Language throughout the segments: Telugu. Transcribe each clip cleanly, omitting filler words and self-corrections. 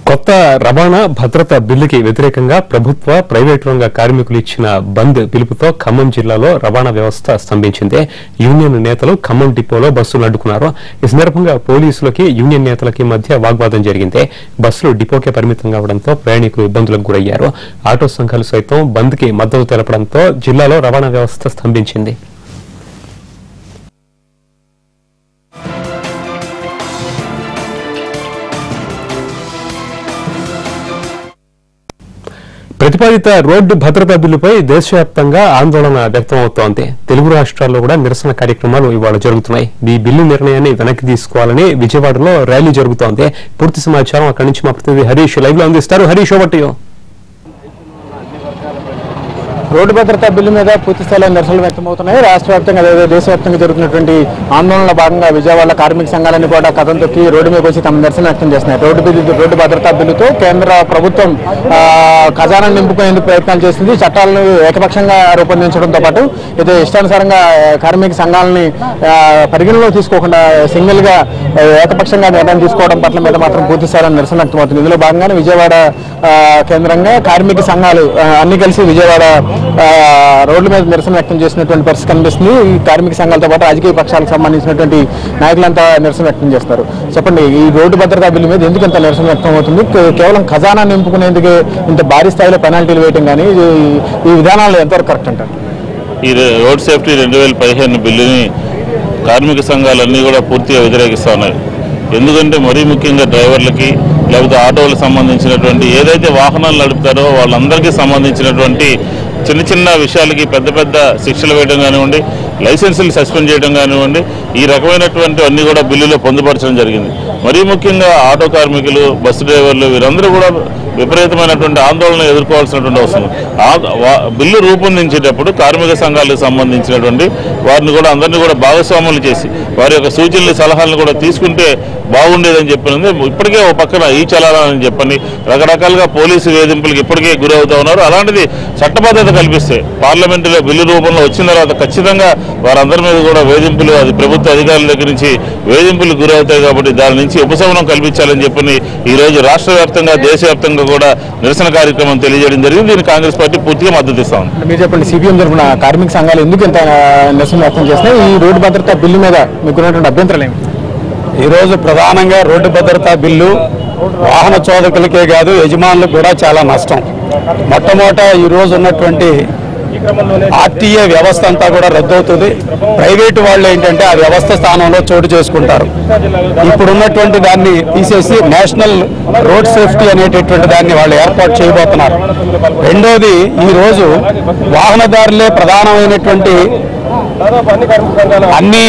కొత్త రవాణా భద్రత బిల్లుకి వ్యతిరేకంగా ప్రభుత్వ ప్రైవేటు రంగ కార్మికులు ఇచ్చిన బంద్ పిలుపుతో ఖమ్మం జిల్లాలో రవాణా వ్యవస్థ స్తంభించింది. యూనియన్ నేతలు ఖమ్మం డిపోలో బస్సులు అడ్డుకున్నారు. ఈ సందర్భంగా పోలీసులకి యూనియన్ నేతలకి మధ్య వాగ్వాదం జరిగింది. బస్సులు డిపోకే పరిమితం కావడంతో ప్రయాణికులు ఇబ్బందులకు గురయ్యారు. ఆటో సంఘాలు సైతం బంద్ కి మద్దతు తెలపడంతో జిల్లాలో రవాణా వ్యవస్థ స్తంభించింది. ప్రతిపాదిత రోడ్డు భద్రతా బిల్లుపై దేశవ్యాప్తంగా ఆందోళన వ్యక్తమవుతోంది. తెలుగు రాష్ట్రాల్లో కూడా నిరసన కార్యక్రమాలు ఇవాళ జరుగుతున్నాయి. ఈ బిల్లు నిర్ణయాన్ని వెనక్కి తీసుకోవాలని విజయవాడలో ర్యాలీ జరుగుతోంది. పూర్తి సమాచారం అక్కడి నుంచి మా ప్రతినిధి హరీష్ లైవ్ లో అందిస్తారు. Harish, over to you. Road భద్రతా బిల్లు మీద పూర్తి స్థాయిలో నిరసనలు వ్యక్తమవుతున్నాయి. రాష్ట్ర వ్యాప్తంగా దేశవ్యాప్తంగా జరుగుతున్నటువంటి ఆందోళనలో భాగంగా విజయవాడ కార్మిక సంఘాలన్నీ కూడా కథం తొక్కి రోడ్డు మీద వచ్చి తమ నిరసన వ్యక్తం చేస్తున్నాయి. రోడ్డు భద్రతా బిల్లుతో కేంద్ర ప్రభుత్వం ఖజానా నింపుకునేందుకు ప్రయత్నాలు చేస్తుంది. చట్టాలను ఏకపక్షంగా రూపొందించడంతో పాటు ఇది ఇష్టానుసారంగా కార్మిక సంఘాలని పరిగణలో తీసుకోకుండా సింగిల్ గా ఏకపక్షంగా నిర్ణయం తీసుకోవడం పట్ల మీద మాత్రం పూర్తి స్థాయిలో నిరసన వ్యక్తమవుతుంది. ఇందులో భాగంగానే విజయవాడ కేంద్రంగా కార్మిక సంఘాలు అన్ని కలిసి విజయవాడ రోడ్ల మీద నిరసన వ్యక్తం చేసినటువంటి పరిస్థితి కనిపిస్తుంది. ఈ కార్మిక సంఘాలతో పాటు రాజకీయ పక్షాలకు సంబంధించినటువంటి నాయకులంతా నిరసన వ్యక్తం చేస్తారు. చెప్పండి, ఈ రోడ్డు భద్రతా బిల్లు మీద ఎందుకు ఇంత నిరసన వ్యక్తం అవుతుంది? కేవలం ఖజానా నింపుకునేందుకు ఇంత భారీ స్థాయిలో పెనాల్టీలు వేయడం కానీ ఈ విధానాలు ఎంతవరకు కరెక్ట్ అంటారు? ఈ రోడ్ సేఫ్టీ 2015 బిల్లుని కార్మిక సంఘాలన్నీ కూడా పూర్తిగా వ్యతిరేకిస్తూ ఉన్నాయి. ఎందుకంటే మరీ ముఖ్యంగా డ్రైవర్లకి లేకపోతే ఆటోలకు సంబంధించినటువంటి ఏదైతే వాహనాలు నడుపుతారో వాళ్ళందరికీ సంబంధించినటువంటి చిన్న చిన్న విషయాలకి పెద్ద పెద్ద శిక్షలు వేయడం కానివ్వండి, లైసెన్సులు సస్పెండ్ చేయడం కానివ్వండి, ఈ రకమైనటువంటి అన్నీ కూడా బిల్లులో పొందుపరచడం జరిగింది. మరీ ముఖ్యంగా ఆటో కార్మికులు, బస్సు డ్రైవర్లు వీరందరూ కూడా విపరీతమైనటువంటి ఆందోళన ఎదుర్కోవాల్సినటువంటి అవసరం. బిల్లు రూపొందించేటప్పుడు కార్మిక సంఘాలకు సంబంధించినటువంటి వారిని కూడా అందరినీ కూడా భాగస్వాములు చేసి వారి యొక్క సూచనలు సలహాలను కూడా తీసుకుంటే బాగుండేదని చెప్పినది. ఇప్పటికే ఒక పక్కన ఈ చలాలని చెప్పని రకరకాలుగా పోలీసు వేధింపులకు ఇప్పటికే గురవుతూ ఉన్నారు. అలాంటిది చట్టబద్ధత కల్పిస్తే పార్లమెంటులో బిల్లు రూపంలో వచ్చిన తర్వాత ఖచ్చితంగా వారందరి మీద కూడా వేధింపులు, అది ప్రభుత్వ అధికారుల దగ్గర నుంచి వేధింపులకు గురవుతాయి. కాబట్టి దాని నుంచి ఉపశమనం కల్పించాలని చెప్పని ఈరోజు రాష్ట్ర వ్యాప్తంగా దేశవ్యాప్తంగా కూడా నిరసన కార్యక్రమం తెలియజేయడం జరిగింది. దీన్ని కాంగ్రెస్ పార్టీ పూర్తిగా మద్దతు ఇస్తా ఉంది. మీరు చెప్పండి, సిపిఎం తరఫున కార్మిక సంఘాలు ఎందుకు ఇంత నిరసన వ్యక్తం చేస్తున్నాయి? ఈ రోడ్డు భద్రతా బిల్లు మీద మీకున్నటువంటి అభ్యంతరాలు ఏమి? ఈరోజు ప్రధానంగా రోడ్డు భద్రతా బిల్లు వాహన చోదకులకే కాదు యజమానులకు కూడా చాలా నష్టం. మొట్టమొదట ఈరోజు ఉన్నటువంటి ఆర్టీఏ వ్యవస్థ అంతా కూడా రద్దవుతుంది. ప్రైవేటు వాళ్ళు ఏంటంటే ఆ వ్యవస్థ స్థానంలో చోటు చేసుకుంటారు. ఇప్పుడున్నటువంటి దాన్ని తీసేసి నేషనల్ రోడ్ సేఫ్టీ అనేటటువంటి దాన్ని వాళ్ళు ఏర్పాటు చేయబోతున్నారు. రెండోది, ఈరోజు వాహనదారులే ప్రధానమైనటువంటి అన్ని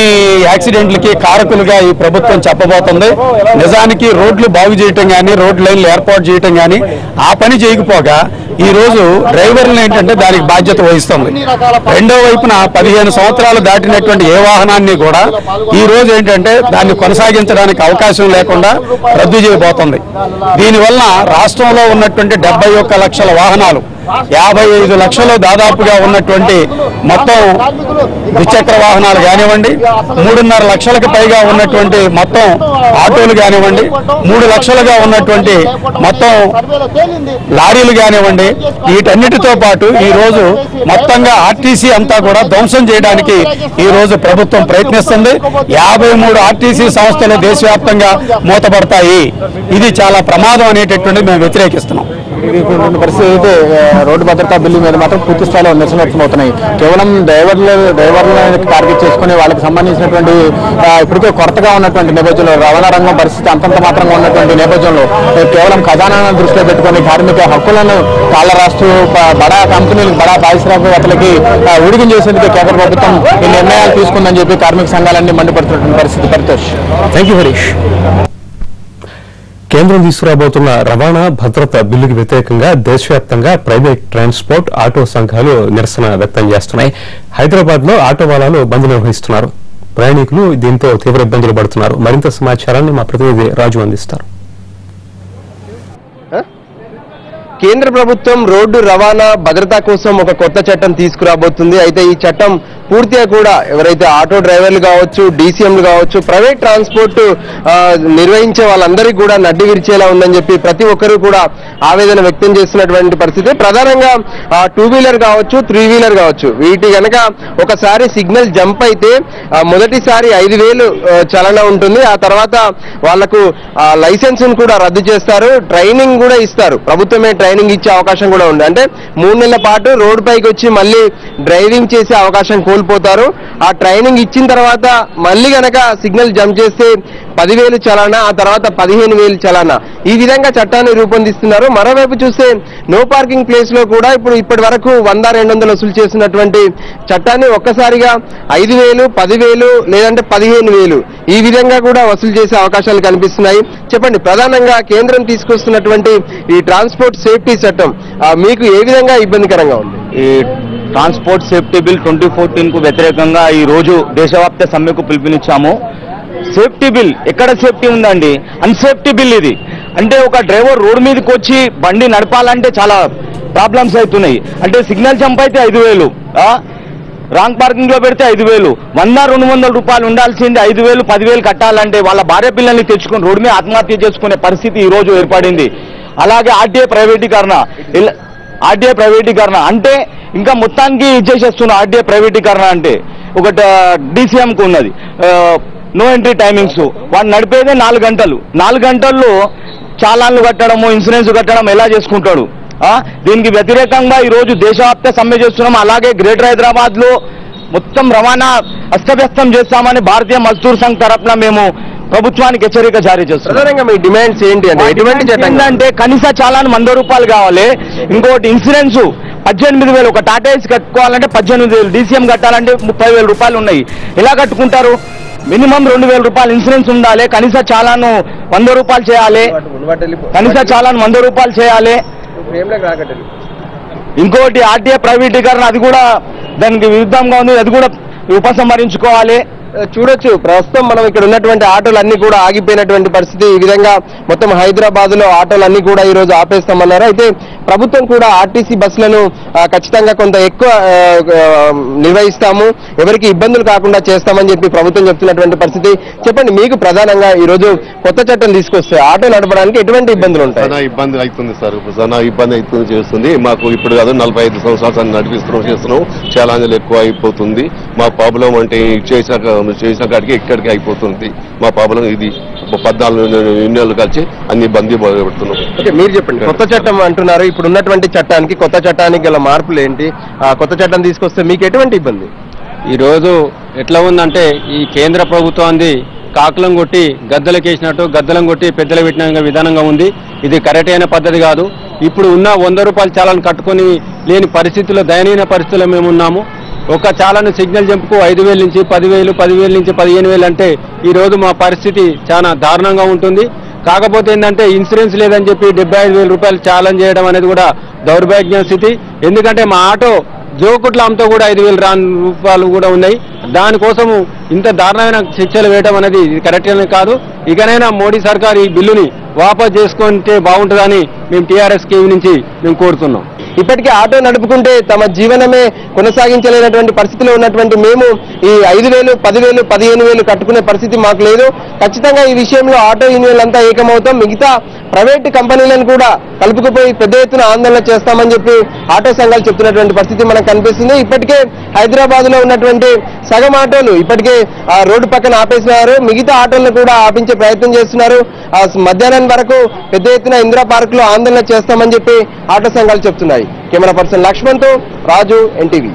యాక్సిడెంట్లకి కారకులుగా ఈ ప్రభుత్వం చెప్పబోతుంది. నిజానికి రోడ్లు బాగు చేయటం కానీ, రోడ్ లైన్లు ఏర్పాటు చేయటం కానీ ఆ పని చేయకపోగా ఈరోజు డ్రైవర్లు ఏంటంటే దానికి బాధ్యత వహిస్తుంది. రెండో వైపున 15 సంవత్సరాలు దాటినటువంటి ఏ వాహనాన్ని కూడా ఈ రోజు ఏంటంటే దాన్ని కొనసాగించడానికి అవకాశం లేకుండా రద్దు చేయబోతుంది. దీనివల్ల రాష్ట్రంలో ఉన్నటువంటి 71 లక్షల వాహనాలు 55 లక్షలు దాదాపుగా ఉన్నటువంటి మొత్తం ద్విచక్ర వాహనాలు కానివ్వండి, 3.5 లక్షలకు పైగా ఉన్నటువంటి మొత్తం ఆటోలు కానివ్వండి, 3 లక్షలుగా ఉన్నటువంటి మొత్తం లారీలు కానివ్వండి, వీటన్నిటితో పాటు ఈ రోజు మొత్తంగా ఆర్టీసీ అంతా కూడా ధ్వంసం చేయడానికి ఈ రోజు ప్రభుత్వం ప్రయత్నిస్తుంది. 53 ఆర్టీసీ సంస్థలు దేశవ్యాప్తంగా మూతపడతాయి. ఇది చాలా ప్రమాదం అనేటటువంటిది మేము వ్యతిరేకిస్తున్నాం. పరిస్థితి అయితే రోడ్డు భద్రతా బిల్లు మీద మాత్రం పూర్తి స్థాయిలో నిరసన వ్యక్తమవుతున్నాయి. కేవలం డ్రైవర్లను టార్గెట్ చేసుకుని వాళ్ళకి సంబంధించినటువంటి ఇప్పటికే కొరతగా ఉన్నటువంటి నేపథ్యంలో రవాణా రంగం పరిస్థితి అంతంత మాత్రంగా ఉన్నటువంటి నేపథ్యంలో కేవలం ఖజానాను దృష్టిలో పెట్టుకుని కార్మిక హక్కులను కాళ్ళ రాస్తూ బడా కంపెనీలకు, బడా పారిశ్రామికవేత్తలకి ఊడిగం చేసేందుకు కేంద్ర ప్రభుత్వం ఈ నిర్ణయాలు తీసుకుందని చెప్పి కార్మిక సంఘాలన్నీ మండిపడుతున్నటువంటి పరిస్థితి. Paritosh, thank you Harish. కేంద్రం తీసుకురాబోతున్న రవాణా భద్రత బిల్లుకు వ్యతిరేకంగా దేశవ్యాప్తంగా ప్రైవేట్ ట్రాన్స్పోర్ట్, ఆటో సంఘాలు నిరసన వ్యక్తం చేస్తున్నాయి. హైదరాబాద్ లో ఆటో వాలాలు బంద్ నిర్వహిస్తున్నారు. ప్రయాణికులు దీంతో తీవ్ర ఇబ్బందులు పడుతున్నారు. మరింత సమాచారాన్ని మా ప్రతినిధి రాజు అందిస్తారు. కేంద్ర ప్రభుత్వం రోడ్డు రవాణా భద్రత కోసం ఒక కొత్త చట్టం తీసుకురాబోతుంది. అయితే ఈ చట్టం పూర్తిగా కూడా ఎవరైతే ఆటో డ్రైవర్లు కావచ్చు, డీసీఎంలు కావచ్చు, ప్రైవేట్ ట్రాన్స్పోర్ట్ నిర్వహించే వాళ్ళందరికీ కూడా నడ్డి విరిచేలా ఉందని చెప్పి ప్రతి ఒక్కరూ కూడా ఆవేదన వ్యక్తం చేస్తున్నటువంటి పరిస్థితి. ప్రధానంగా 2 వీలర్ కావచ్చు, 3 వీలర్ కావచ్చు, వీటి కనుక ఒకసారి సిగ్నల్ జంప్ అయితే మొదటిసారి 5,000 చలన ఉంటుంది. ఆ తర్వాత వాళ్లకు లైసెన్స్ కూడా రద్దు చేస్తారు, ట్రైనింగ్ కూడా ఇస్తారు. ప్రభుత్వమే ట్రైనింగ్ ఇచ్చే అవకాశం కూడా ఉంది. అంటే 3 నెలల పాటు రోడ్డు పైకి వచ్చి మళ్ళీ డ్రైవింగ్ చేసే అవకాశం కోల్పోతారు. ఆ ట్రైనింగ్ ఇచ్చిన తర్వాత మళ్ళీ గనక సిగ్నల్ జంప్ చేస్తే 10,000 చలానా, ఆ తర్వాత 15,000 చలానా, ఈ విధంగా చట్టాన్ని రూపొందిస్తున్నారు. మరోవైపు చూస్తే నో పార్కింగ్ ప్లేస్ లో కూడా ఇప్పటి వరకు 100-200 వసూలు చేసినటువంటి చట్టాన్ని ఒక్కసారిగా 5,000, 10,000 లేదంటే 15,000 ఈ విధంగా కూడా వసూలు చేసే అవకాశాలు కనిపిస్తున్నాయి. చెప్పండి, ప్రధానంగా కేంద్రం తీసుకొస్తున్నటువంటి ఈ ట్రాన్స్పోర్ట్ సేఫ్టీ చట్టం మీకు ఏ విధంగా ఇబ్బందికరంగా ఉంది? ఈ ట్రాన్స్పోర్ట్ సేఫ్టీ బిల్ 2014 కు వ్యతిరేకంగా ఈ రోజు దేశవ్యాప్త సమ్మెకు పిలుపునిచ్చాము. సేఫ్టీ బిల్ ఎక్కడ సేఫ్టీ ఉందండి? అన్సేఫ్టీ బిల్ ఇది. అంటే ఒక డ్రైవర్ రోడ్డు మీదకి వచ్చి బండి నడపాలంటే చాలా ప్రాబ్లమ్స్ అవుతున్నాయి. అంటే సిగ్నల్ జంప్ అయితే 5,000, రాంగ్ పార్కింగ్ లో పెడితే 5,000, 100-200 రూపాయలు ఉండాల్సింది 5,000, 10,000 కట్టాలంటే వాళ్ళ భార్య పిల్లల్ని తెచ్చుకొని రోడ్డు మీద ఆత్మహత్య చేసుకునే పరిస్థితి ఈ రోజు ఏర్పడింది. అలాగే ఆర్టీఏ ప్రైవేటీకరణ అంటే ఇంకా మొత్తానికి ఇచ్చేసేస్తున్న ఆర్టీఏ ప్రైవేటీకరణ అంటే ఒకటి డీసీఎంకు ఉన్నది నో ఎంట్రీ టైమింగ్స్. వాడు నడిపేదే 4 గంటలు. 4 గంటల్లో చాలాన్లు కట్టడము, ఇన్సూరెన్స్ కట్టడం ఎలా చేసుకుంటాడు? దీనికి వ్యతిరేకంగా ఈ రోజు దేశవ్యాప్త సమ్మె చేస్తున్నాం. అలాగే గ్రేటర్ హైదరాబాద్ లో మొత్తం రవాణా అస్తవ్యస్తం చేస్తామని భారతీయ మజ్దూర్ సంఘ్ తరఫున మేము ప్రభుత్వానికి హెచ్చరిక జారీ చేస్తున్నాం. ప్రధానంగా మీ డిమాండ్స్ ఏంటి అంటే ఎటువంటి చట్టం అంటే కనీస చాలాను 100 రూపాయలు కావాలి. ఇంకోటి ఇన్సూరెన్స్ 18,000, ఒక టాటా ఏసీ కట్టుకోవాలంటే 18,000, డీసీఎం కట్టాలంటే 30,000 రూపాయలు ఉన్నాయి. ఎలా కట్టుకుంటారు? మినిమం 2,000 రూపాయలు ఇన్సూరెన్స్ ఉండాలి. కనీస చాలాను 100 రూపాయలు చేయాలి. ఇంకోటి ఆర్టీఏ ప్రైవేటీకరణ, అది కూడా దానికి విరుద్ధంగా ఉంది. అది కూడా ఉపసంహరించుకోవాలి. చూడొచ్చు, ప్రస్తుతం మనం ఇక్కడ ఉన్నటువంటి ఆటోలన్నీ కూడా ఆగిపోయినటువంటి పరిస్థితి. ఈ విధంగా మొత్తం హైదరాబాద్ లో ఆటోలన్నీ కూడా ఈ రోజు ఆపేస్తామన్నారు. అయితే ప్రభుత్వం కూడా ఆర్టీసీ బస్సులను ఖచ్చితంగా కొంత ఎక్కువ నిర్వహిస్తాము, ఎవరికి ఇబ్బందులు కాకుండా చేస్తామని చెప్పి ప్రభుత్వం చెప్తున్నటువంటి పరిస్థితి. చెప్పండి, మీకు ప్రధానంగా ఈ రోజు కొత్త చట్టం తీసుకొస్తే ఆటో నడపడానికి ఎటువంటి ఇబ్బందులు ఉంటాయి? చాలా ఇబ్బంది అవుతుంది సార్, చాలా ఇబ్బంది అవుతుంది చేస్తుంది. మాకు ఇప్పుడు కాదు 45 సంవత్సరాలు చేస్తున్నాం. ఛాలెంజ్లు ఎక్కువ అయిపోతుంది. మా ప్రాబ్లం అంటే చేసిన కాడికి ఇక్కడికి అయిపోతుంది. మా ప్రాబ్లం ఇది. 14 యూనియన్లు కలిసి అన్ని ఇబ్బంది పెడుతున్నాం. మీరు చెప్పండి, కొత్త చట్టం అంటున్నారు. ఇప్పుడు ఉన్నటువంటి చట్టానికి కొత్త చట్టానికి గల మార్పులు ఏంటి? కొత్త చట్టం తీసుకొస్తే మీకు ఎటువంటి ఇబ్బంది? ఈరోజు ఎట్లా ఉందంటే ఈ కేంద్ర ప్రభుత్వాన్ని కాకులం కొట్టి గద్దలకేసినట్టు గద్దలం కొట్టి పెద్దలు పెట్టిన విధానంగా ఉంది. ఇది కరెక్ట్ అయిన పద్ధతి కాదు. ఇప్పుడు ఉన్న 100 రూపాయల చాలాను కట్టుకొని లేని పరిస్థితుల్లో, దయనీయ పరిస్థితుల్లో మేము ఉన్నాము. ఒక చాలాను సిగ్నల్ జంప్కు 5,000 నుంచి 10,000, 10,000 నుంచి 15,000 అంటే ఈ రోజు మా పరిస్థితి చాలా దారుణంగా ఉంటుంది. కాకపోతే ఏంటంటే ఇన్సూరెన్స్ లేదని చెప్పి 75,000 రూపాయలు ఛాలెంజ్ చేయడం అనేది కూడా దౌర్భాగ్య స్థితి. ఎందుకంటే మా ఆటో జోకుట్ల అంతా కూడా 5,000 రూపాయలు కూడా ఉన్నాయి. దానికోసము ఇంత దారుణమైన శిక్షలు వేయడం అనేది ఇది కరెక్ట్ కాదు. ఇకనైనా మోడీ సర్కార్ ఈ బిల్లుని వాపస్ చేసుకుంటే బాగుంటుందని మేము టీఆర్ఎస్ నుంచి మేము కోరుతున్నాం. ఇప్పటికే ఆటో నడుపుకుంటే తమ జీవనమే కొనసాగించలేనటువంటి పరిస్థితిలో ఉన్నటువంటి మేము ఈ 5,000, 10,000, 15,000 కట్టుకునే పరిస్థితి మాకు లేదు. ఖచ్చితంగా ఈ విషయంలో ఆటో యూనియన్లు అంతా ఏకమవుతాం. మిగతా ప్రైవేట్ కంపెనీలను కూడా కలుపుకుపోయి పెద్ద ఎత్తున ఆందోళన చేస్తామని చెప్పి ఆటో సంఘాలు చెప్తున్నటువంటి పరిస్థితి మనకు కనిపిస్తుంది. ఇప్పటికే హైదరాబాద్ లో ఉన్నటువంటి సగం ఆటోలు ఇప్పటికే రోడ్డు పక్కన ఆపేసినారు. మిగతా ఆటోలను కూడా ఆపించే ప్రయత్నం చేస్తున్నారు. మధ్యాహ్నం వరకు పెద్ద ఎత్తున ఇందిరా పార్క్ లో ఆందోళన చేస్తామని చెప్పి ఆటో సంఘాలు చెప్తున్నాయి. కెమెరా పర్సన్ లక్ష్మణ్ తో రాజు, ఎన్టీవీ.